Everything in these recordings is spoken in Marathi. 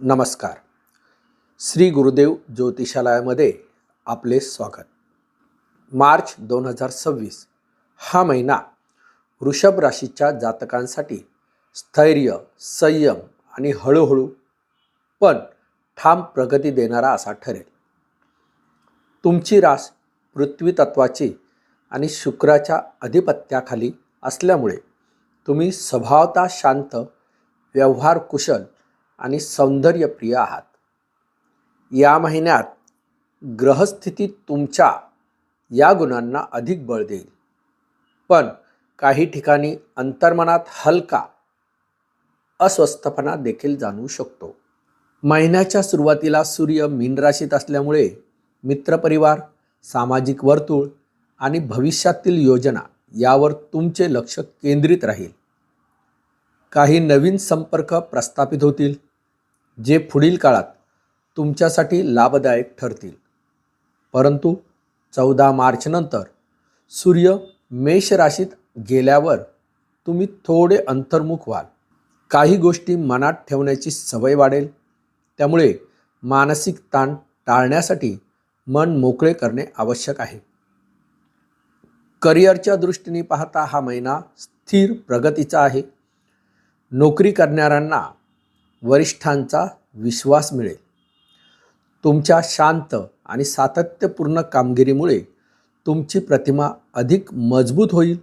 नमस्कार. श्री गुरुदेव ज्योतिषालयामध्ये आपले स्वागत. मार्च 2026 हा महिना वृषभ राशीच्या जातकांसाठी स्थैर्य, संयम आणि हळूहळू पण ठाम प्रगती देणारा असा ठरेल. तुमची रास पृथ्वी तत्वाची आणि शुक्राच्या अधिपत्याखाली असल्यामुळे तुम्ही स्वभावतः शांत, व्यवहार कुशल आणि सौंदर्यप्रिय आहात. या महिन्यात ग्रहस्थिती तुमच्या या गुणांना अधिक बळ देईल, पण काही ठिकाणी अंतर्मनात हलका अस्वस्थपणा देखील जाणवू शकतो. महिन्याच्या सुरुवातीला सूर्य मीन राशीत असल्यामुळे मित्रपरिवार, सामाजिक वर्तुळ आणि भविष्यातील योजना यावर तुमचे लक्ष केंद्रित राहील. काही नवीन संपर्क प्रस्थापित होतील, जे पुढील काळात तुमच्यासाठी लाभदायक ठरतील. परंतु 14 मार्च नंतर सूर्य मेष राशीत गेल्यावर तुम्ही थोडे अंतर्मुख व्हाल. काही गोष्टी मनात ठेवण्याची सवय वाढेल, त्यामुळे मानसिक ताण टाळण्यासाठी मन मोकळे करणे आवश्यक आहे. करिअरच्या दृष्टीने पाहता हा महिना स्थिर प्रगतीचा आहे. नोकरी करणाऱ्यांना वरिष्ठांचा विश्वास मिळेल. तुमच्या शांत आणि सातत्यपूर्ण कामगिरीमुळे तुमची प्रतिमा अधिक मजबूत होईल.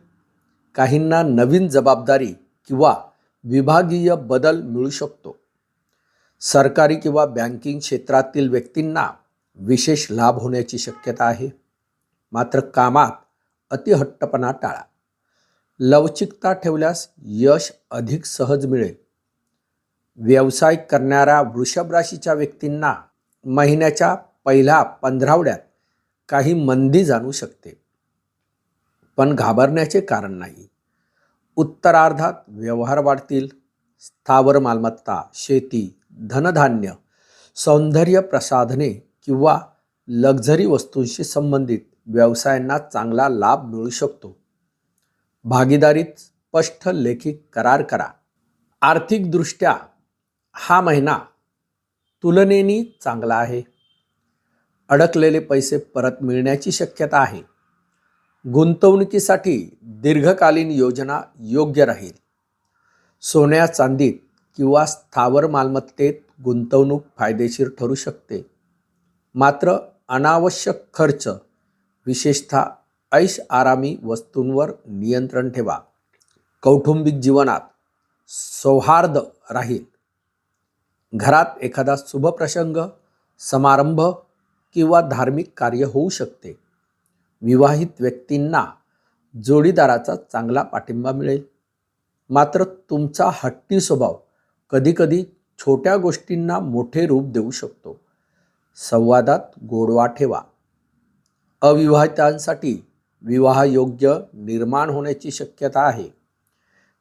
काहींना नवीन जबाबदारी किंवा विभागीय बदल मिळू शकतो. सरकारी किंवा बँकिंग क्षेत्रातील व्यक्तींना विशेष लाभ होण्याची शक्यता आहे. मात्र कामात अतिहट्टपणा टाळा. लवचिकता ठेवल्यास यश अधिक सहज मिळेल. व्यवसाय करणाऱ्या वृषभ राशीच्या व्यक्तींना महिन्याच्या पहिल्या 15 काही मंदी जाणवू शकते, पण घाबरण्याचे कारण नाही. उत्तरार्धात व्यवहार वाढतील. स्थावर मालमत्ता, शेती, धनधान्य, सौंदर्य प्रसाधने किंवा लक्झरी वस्तूंशी संबंधित व्यवसायांना चांगला लाभ मिळू शकतो. भागीदारीत स्पष्ट लेखी करार करा. आर्थिकदृष्ट्या हा महिना तुलनेने चांगला आहे. अडकलेले पैसे परत मिळण्याची शक्यता आहे. गुंतवणुकीसाठी दीर्घकालीन योजना योग्य राहील. सोन्या चांदीत किंवा स्थावर मालमत्तेत गुंतवणूक फायदेशीर ठरू शकते. मात्र अनावश्यक खर्च, विशेषतः ऐश आरामी वस्तूंवर नियंत्रण ठेवा. कौटुंबिक जीवनात सौहार्द राहील. घरात एखादा शुभप्रसंग, समारंभ किंवा धार्मिक कार्य होऊ शकते. विवाहित व्यक्तींना जोडीदाराचा चांगला पाठिंबा मिळेल. मात्र तुमचा हट्टी स्वभाव कधीकधी छोट्या गोष्टींना मोठे रूप देऊ शकतो. संवादात गोडवा ठेवा. अविवाहितांसाठी विवाहयोग्य निर्माण होण्याची शक्यता आहे.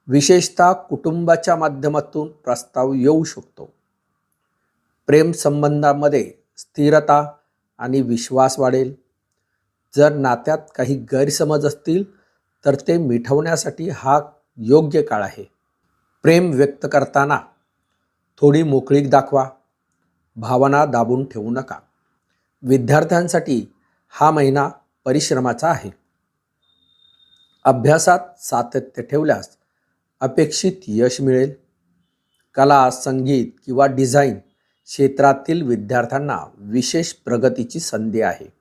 विशेषतः कुटुंबाच्या माध्यमातून प्रस्ताव येऊ शकतो. प्रेम संबंधामध्ये स्थिरता आणि विश्वास वाढेल. जर नात्यात काही गैरसमज असतील तर ते मिटवण्यासाठी हा योग्य काळ आहे. प्रेम व्यक्त करताना थोडी मोकळीक दाखवा. भावना दाबून ठेवू नका. विद्यार्थ्यांसाठी हा महिना परिश्रमाचा आहे. अभ्यासात सातत्य ठेवल्यास अपेक्षित यश मिळेल. कला, संगीत किंवा डिझाईन क्षेत्रातील विद्यार्थ्यांना विशेष प्रगतीची संधी आहे.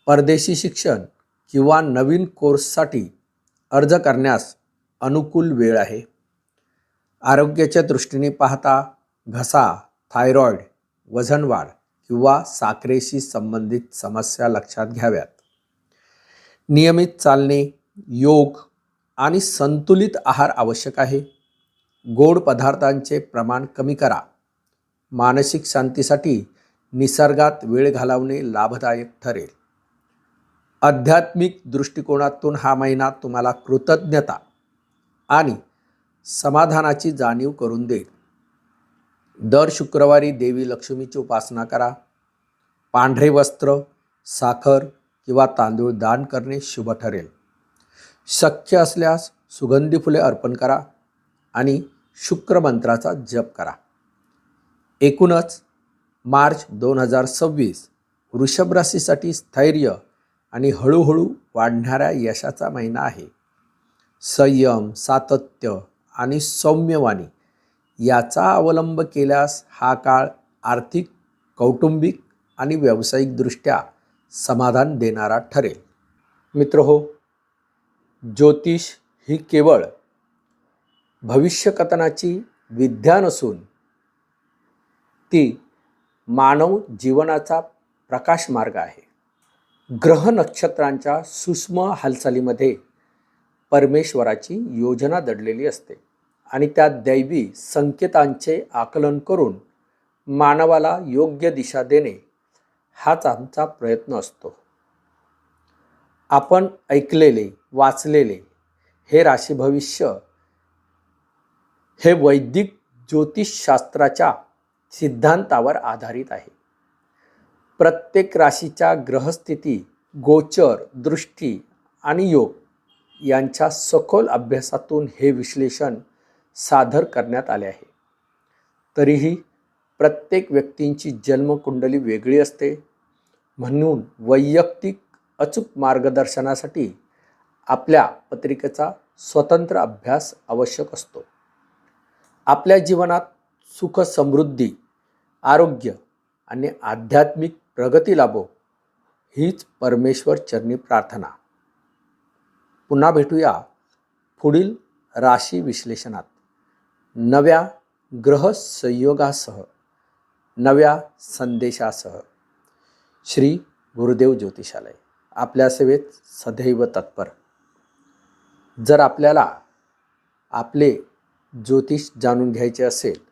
परदेशी शिक्षण किंवा नवीन कोर्ससाठी अर्ज करण्यास अनुकूल वेळ आहे. आरोग्याच्या दृष्टीने पाहता घसा, थायरॉईड, वजनवाढ किंवा साखरेशी संबंधित समस्या लक्षात घ्याव्यात. नियमित चालणे, योग आणि संतुलित आहार आवश्यक आहे. गोड पदार्थांचे प्रमाण कमी करा. मानसिक शांतीसाठी निसर्गात वेळ घालवणे लाभदायक ठरेल. आध्यात्मिक दृष्टिकोनातून हा महिना तुम्हाला कृतज्ञता आणि समाधानाची जाणीव करून देईल. दर शुक्रवारी देवी लक्ष्मीची उपासना करा. पांढरे वस्त्र, साखर किंवा तांदूळ दान करणे शुभ ठरेल. शक्य असल्यास सुगंधी फुले अर्पण करा आणि शुक्र मंत्राचा जप करा. एकूणच मार्च 2026 वृषभ राशीसाठी स्थैर्य आणि हळूहळू वाढणाऱ्या यशाचा महिना आहे. संयम, सातत्य आणि सौम्यवाणी याचा अवलंब केल्यास हा काळ आर्थिक, कौटुंबिक आणि व्यावसायिकदृष्ट्या समाधान देणारा ठरेल. मित्रहो, ज्योतिष ही केवळ भविष्यकथनाची विद्या नसून ती मानव जीवनाचा प्रकाश मार्ग आहे. ग्रह नक्षत्रांच्या सूक्ष्म हालचालीमध्ये परमेश्वराची योजना दडलेली असते आणि त्या दैवी संकेतांचे आकलन करून मानवाला योग्य दिशा देणे हाच आमचा प्रयत्न असतो. आपण ऐकलेले, वाचलेले हे राशी भविष्य हे वैदिक ज्योतिषशास्त्राच्या सिद्धांतावर आधारित आहे. प्रत्येक राशीच्या ग्रहस्थिती, गोचर, दृष्टी आणि योग यांच्या सखोल अभ्यासातून हे विश्लेषण सादर करण्यात आले आहे. तरीही प्रत्येक व्यक्तींची जन्मकुंडली वेगळी असते, म्हणून वैयक्तिक अचूक मार्गदर्शनासाठी आपल्या पत्रिकेचा स्वतंत्र अभ्यास आवश्यक असतो. आपल्या जीवनात सुख, समृद्धी, आरोग्य आणि आध्यात्मिक प्रगती लाभो हीच परमेश्वर चरणी प्रार्थना. पुन्हा भेटूया पुढील राशी विश्लेषणात नव्या ग्रह संयोगासह, नव्या संदेशासह. श्री गुरुदेव ज्योतिषालय आपल्या सेवेत सदैव तत्पर. जर आपल्याला आपले ज्योतिष जाणून घ्यायचे असेल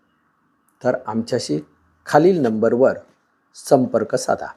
तर आमच्याशी खालील नंबरवर संपर्क साधा.